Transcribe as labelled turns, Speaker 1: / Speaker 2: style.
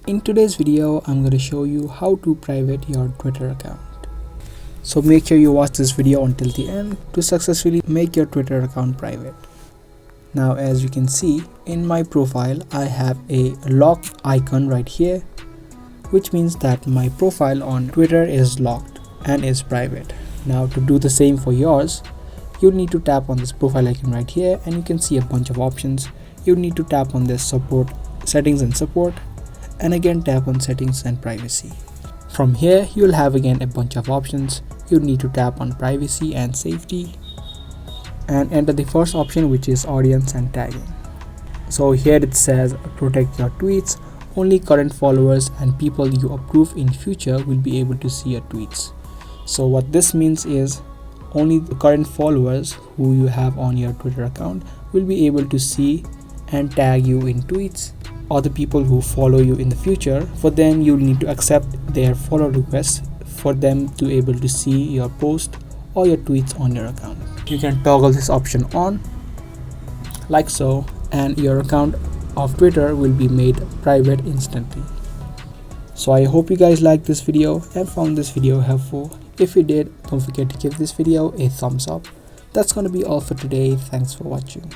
Speaker 1: In today's video, I'm going to show you how to private your Twitter account. So make sure you watch this video until the end to successfully make your Twitter account private. Now, as you can see in my profile, I have a lock icon right here, which means that my profile on Twitter is locked and is private. Now, to do the same for yours, you'll need to tap on this profile icon right here and you can see a bunch of options. You'll need to tap on this support, settings and support, and again tap on settings and privacy. From here, you'll have again a bunch of options. You'll need to tap on privacy and safety and enter the first option, which is audience and tagging. So here it says protect your tweets. Only current followers and people you approve in future will be able to see your tweets. So what this means is only the current followers who you have on your Twitter account will be able to see and tag you in tweets, or the people who follow you in the future, for them you'll need to accept their follow requests for them to able to see your post or your tweets on your account. You can toggle this option on like so, and your account of Twitter will be made private instantly. So I hope you guys liked this video and found this video helpful. If you did, don't forget to give this video a thumbs up. That's going to be all for today. Thanks for watching.